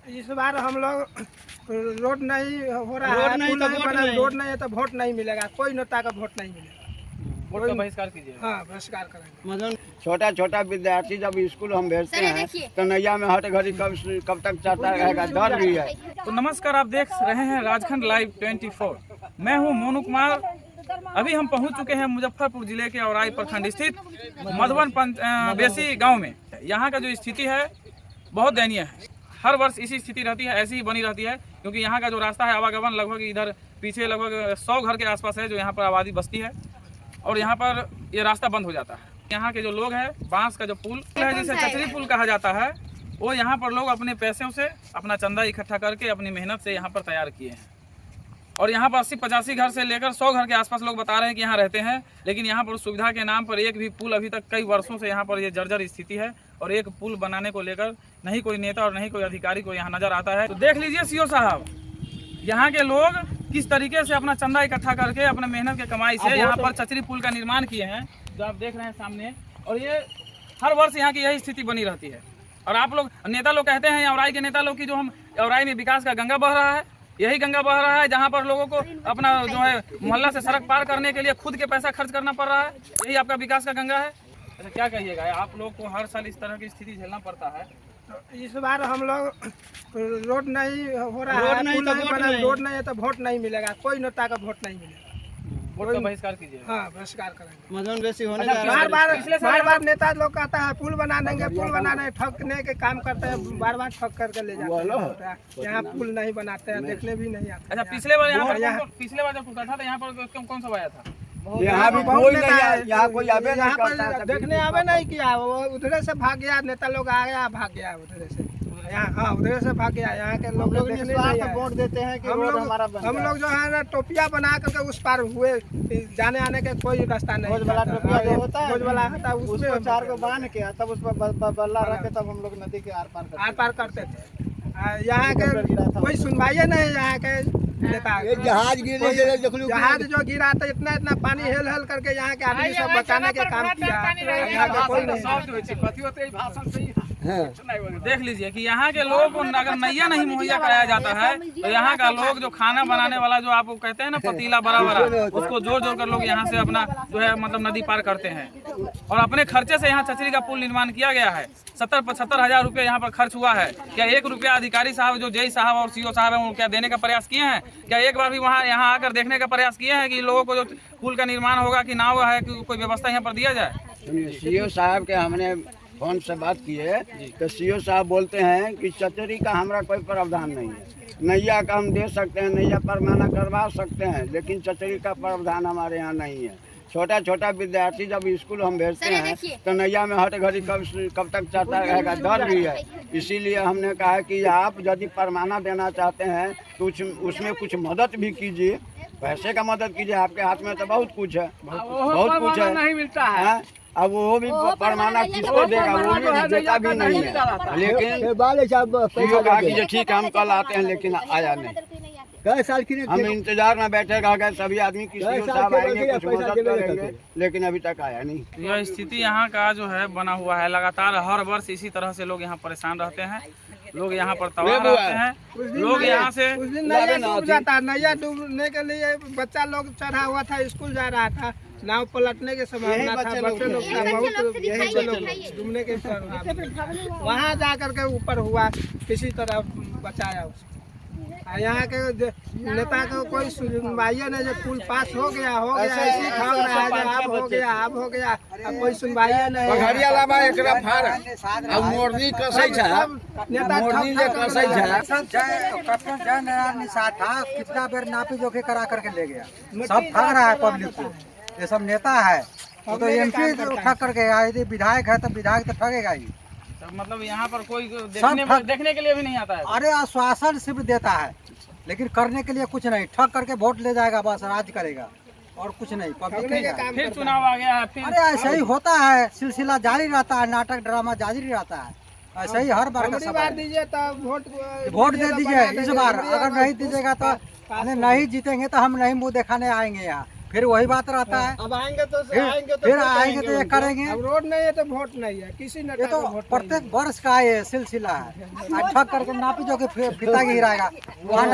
इस बार हम लोग रोड नहीं हो रहा रोड है, नहीं पुल तो नहीं वोट बना, नहीं। रोड नहीं है तो वोट नहीं मिलेगा, कोई नेता का वोट नहीं मिलेगा। वोट का बहिष्कार कीजिए। हाँ, बहिष्कार करेंगे। मदन छोटा छोटा विद्यार्थी जब स्कूल हम भेजते हैं तो नैया में हर घड़ी कब तक चलता रहेगा, डर भी है। तो नमस्कार, आप देख रहे हैं राजखंड लाइव 24। मैं हूं मोनू कुमार। अभी हम पहुंच चुके हैं मुजफ्फरपुर जिले के औराई प्रखंड स्थित मधुबन बेसी गांव में। यहाँ का जो स्थिति है बहुत दयनीय है। हर वर्ष इसी स्थिति रहती है, ऐसी ही बनी रहती है, क्योंकि यहाँ का जो रास्ता है आवागमन लगभग इधर पीछे लगभग 100 घर के आसपास है जो यहाँ पर आबादी बसती है, और यहाँ पर ये रास्ता बंद हो जाता है। यहाँ के जो लोग हैं, बांस का जो पुल है जिसे चचरी पुल कहा जाता है, वो यहाँ पर लोग अपने पैसों से अपना चंदा इकट्ठा करके अपनी मेहनत से यहाँ पर तैयार किए हैं। और यहाँ पर 80-85 घर से लेकर 100 घर के आसपास लोग बता रहे हैं कि यहाँ रहते हैं, लेकिन यहाँ पर सुविधा के नाम पर एक भी पुल अभी तक कई वर्षों से यहाँ पर ये जर्जर स्थिति है, और एक पुल बनाने को लेकर नहीं कोई नेता और नहीं कोई अधिकारी को यहाँ नजर आता है। तो देख लीजिए सीओ साहब, यहाँ के लोग किस तरीके से अपना चंदा इकट्ठा करके अपने मेहनत के कमाई से यहाँ पर चचरी पुल का निर्माण किए हैं, जो आप देख रहे हैं सामने। और ये हर वर्ष यहाँ की यही स्थिति बनी रहती है। और आप लोग नेता लोग कहते हैं, औराई के नेता लोग की जो हम औराई में विकास का गंगा बह रहा है, यही गंगा बह रहा है जहाँ पर लोगों को अपना जो है मोहल्ला से सड़क पार करने के लिए खुद के पैसा खर्च करना पड़ रहा है। यही आपका विकास का गंगा है। अच्छा, क्या कहिएगा, आप लोग को हर साल इस तरह की स्थिति झेलना पड़ता है। तो इस बार हम लोग रोड नहीं हो रहा रोड है, नहीं पुल तो नहीं वोट बना, नहीं। रोड नहीं है तो वोट नहीं मिलेगा, कोई नेता का वोट नहीं मिलेगा। वोट का बहिष्कार कीजिए। हाँ, बहिष्कार करेंगे। मदन बेसी होने अच्छा, जा रहा है। बार बार नेता लोग कहता है पुल बना देंगे, पुल बना देंगे, ठगने के काम करते हैं, बार बार ठग करके ले जाते हैं। यहाँ पुल नहीं बनाते हैं, देखने भी नहीं आते। अच्छा, पिछले बार यहाँ यहाँ- पर पिछले बार जब टूटा था तो यहाँ पर कौन सा आया था? यहाँ भी बहुत कोई नेता नहीं है। है, यहाँ कोई आवे नहीं यहाँ करता है। पर देखने आवे नहीं किया, वो उधर से भाग गया, नेता लोग आ गया भाग गया उधर से। यहाँ हाँ, उधर से भाग गया। यहाँ के लोग देखने नहीं आए। वोट देते हैं कि हम रोड लोग हमारा बन हम जाए। लोग जो है ना टोपिया बना करके उस पार हुए, जाने आने के कोई रास्ता नहीं। भोज वाला टोपिया जो होता है, भोज वाला होता है, उसमें उसको 4 को बांध के तब उस पर बल्ला रख के तब हम लोग नदी के आर पार करते आर पार करते थे। यहाँ के कोई सुनवाई नहीं, यहाँ के नेता। जहाज गिरे जहाज जो गिरा था, इतना पानी हेल हेल करके यहाँ के आदमी सब बचाने के काम किया। यहाँ का कोई नहीं। देख लीजिए कि यहाँ के लोगों को अगर नैया नहीं मुहैया कराया जाता है तो यहाँ का लोग जो खाना बनाने वाला जो आप कहते हैं ना पतीला बड़ा बड़ा, उसको जोड़ जोड़ कर लोग यहाँ से अपना जो है मतलब नदी पार करते हैं। और अपने खर्चे से यहाँ चचरी का पुल निर्माण किया गया है। 70-75 हजार रुपये यहाँ पर खर्च हुआ है। क्या 1 रुपया अधिकारी साहब जो जेई साहब और सीओ साहब हैं वो क्या देने का प्रयास किए हैं? क्या एक बार भी वहाँ यहाँ आकर देखने का प्रयास किए हैं कि लोगों को जो पुल का निर्माण होगा कि ना हुआ है, कि कोई व्यवस्था यहाँ पर दिया जाए? सीओ साहब के हमने फोन से बात की है तो सीओ साहब बोलते हैं कि चचरी का हमारा कोई प्रावधान नहीं है। नैया का हम दे सकते हैं, नैया परमाना करवा सकते हैं, लेकिन चचरी का प्रावधान हमारे यहाँ नहीं है। छोटा छोटा विद्यार्थी जब स्कूल हम भेजते हैं तो नैया में हर घड़ी कब तक चलता रहेगा, डर भी है। इसीलिए हमने कहा कि आप यदि परमाना देना चाहते हैं तो उसमें कुछ मदद भी कीजिए, पैसे का मदद कीजिए। आपके हाथ में तो बहुत कुछ है, बहुत कुछ है, नहीं मिलता है। अब वो भी परमाना किसको देगा, वो भी देता भी नहीं है। लेकिन सीओ कहा कि ठीक है हम कल आते हैं, लेकिन आया नहीं। हम इंतजार में बैठे रह गए सभी आदमी की सीओ साहब आएंगे, कुछ मदद करेंगे, लेकिन अभी तक आया नहीं। यह स्थिति यहाँ का जो है बना हुआ है। लगातार हर वर्ष इसी तरह से लोग यहाँ परेशान रहते हैं, लोग यहाँ पर तबाह रहते हैं। लोग यहाँ से उस दिन नैया डूब जाता, नैया डूबने के लिए बच्चा लोग चढ़ा हुआ था, स्कूल जा रहा था, नाव पलटने की संभावना था, बच्चे लोग था बहुत, यही से लोग डूबने के वहाँ जा करके ऊपर हुआ, किसी तरह बचाया उसको। यहाँ के नेता को कोई सुनवाई नहीं, जो पुल पास हो गया ऐसे ठग रहा है, अब हो गया अब कोई सुनवाई नहीं। पघड़िया लाबा एकरा फाड़ अब मोरनी कसै छै, नेता मोरनी जे कसै छै। कैप्टन जय नारायण निषाद था, कितना बेर नापी जोखी करा करके ले गया। सब ठग रहा है पब्लिक को। ये सब नेता है तो एमपी ठग करके गया, यदि विधायक है तो विधायक तो ठगेगा ही। मतलब यहाँ पर कोई देखने के लिए भी नहीं आता है। अरे आश्वासन सिर्फ देता है, लेकिन करने के लिए कुछ नहीं। ठग करके वोट ले जाएगा, बस राज करेगा और कुछ नहीं। पब्लिक फिर चुनाव आ गया है, फिर अरे ऐसे ही होता है, सिलसिला जारी रहता है, नाटक ड्रामा जारी रहता है। ऐसे ही हर बार का सब है। दीजिए तो वोट दे दीजिए इस बार। अगर नहीं दीजिएगा तो नहीं जीतेंगे तो हम नहीं मुँह दिखाने आएंगे यहाँ। फिर वही बात रहता है। अब आएंगे तो फिर आएंगे तो ये करेंगे। अब रोड नहीं है तो वोट नहीं है, किसी नेता ये तो को वोट प्रत्येक वर्ष का ये सिलसिला है। आज ठग करके नापी जो कि फिता गिराएगा, वहाँ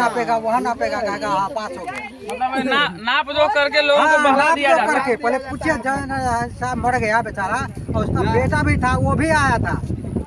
नापेगा कहेगा हाँ पास हो गया। मतलब नाप जो करके लोगों को बहला नाप दिया जो जाता करके है। पहले पूछिए साहब मर गया बेचारा, और उसका बेटा भी था, वो भी आया था,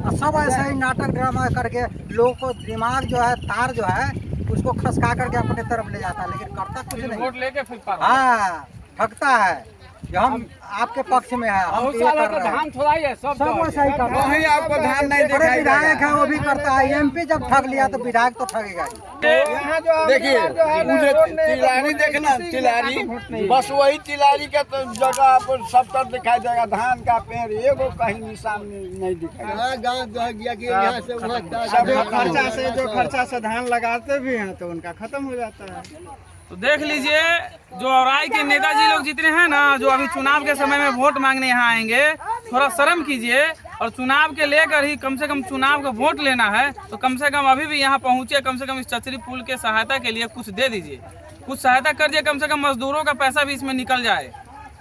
और सब ऐसे ही नाटक ड्रामा करके लोगों को दिमाग जो है, तार जो है उसको खसका करके अपने तरफ ले जाता है, लेकिन करता कुछ नहीं। वोट लेके फिर पार। हाँ, ठगता है कि हम आपके पक्ष में है, हम ये कर रहे हैं। थोड़ा ही है, सब सब वैसा ही करता है। वहीं आपको धान नहीं अरे दिखाई विधायक है वो भी करता है, एमपी जब ठग लिया तो विधायक तो ठगेगा ही। यहाँ जो देखिए जो है ना, मुझे रोड नहीं है तो तिलारी वोट देखना, किसी तिलारी नेता को वोट नहीं। बस वही तिलारी के तो जगह आपको सब तरफ दिखाई देगा, धान का पेड़ एगो कहीं निशान नहीं दिखाई। जो खर्चा से धान लगाते भी हैं तो उनका खत्म हो जाता है। तो देख लीजिए जो औराई के नेताजी लोग जितने हैं ना, जो अभी चुनाव के समय में वोट मांगने यहाँ आएंगे, थोड़ा शर्म कीजिए और चुनाव के लेकर ही कम से कम चुनाव का वोट लेना है तो कम से कम अभी भी यहाँ पहुँचे, कम से कम इस चचरी पुल के सहायता के लिए कुछ दे दीजिए, कुछ सहायता कर दिए, कम से कम मजदूरों का पैसा भी इसमें निकल जाए।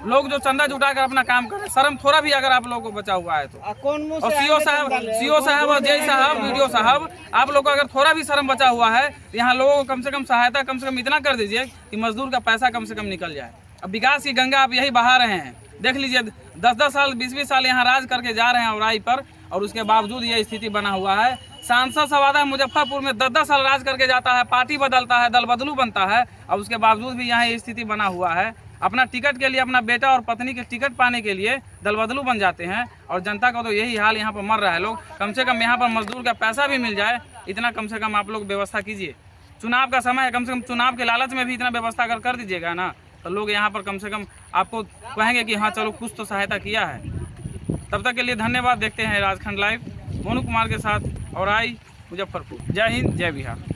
लोग जो चंदा जुटाकर अपना काम करें, शर्म थोड़ा भी अगर आप लोगों को बचा हुआ है तो। कौन मुंह और से सीओ साहब और जय साहब, वीडियो साहब, आप लोग को अगर थोड़ा भी शर्म बचा हुआ है तो यहाँ लोगों को कम से कम सहायता कम से कम इतना कर दीजिए कि मजदूर का पैसा कम से कम निकल जाए। अब विकास की गंगा आप यही बहा रहे हैं, देख लीजिए 10-10 साल 20-20 साल यहाँ राज करके जा रहे हैं औराई पर, और उसके बावजूद ये स्थिति बना हुआ है। सांसद सवादा मुजफ्फरपुर में 10-10 साल राज करके जाता है, पार्टी बदलता है, दल बदलू बनता है, और उसके बावजूद भी यहाँ ये स्थिति बना हुआ है। अपना टिकट के लिए, अपना बेटा और पत्नी के टिकट पाने के लिए दल बदलू बन जाते हैं, और जनता का तो यही हाल, यहाँ पर मर रहा है लोग। कम से कम यहाँ पर मजदूर का पैसा भी मिल जाए, इतना कम से कम आप लोग व्यवस्था कीजिए। चुनाव का समय है, कम से कम चुनाव के लालच में भी इतना व्यवस्था अगर कर दीजिएगा ना, तो लोग यहाँ पर कम से कम आपको कहेंगे कि हाँ चलो कुछ तो सहायता किया है। तब तक के लिए धन्यवाद। देखते हैं राजखंड लाइव, मोनू कुमार के साथ, औराई, मुजफ्फरपुर। जय हिंद, जय बिहार।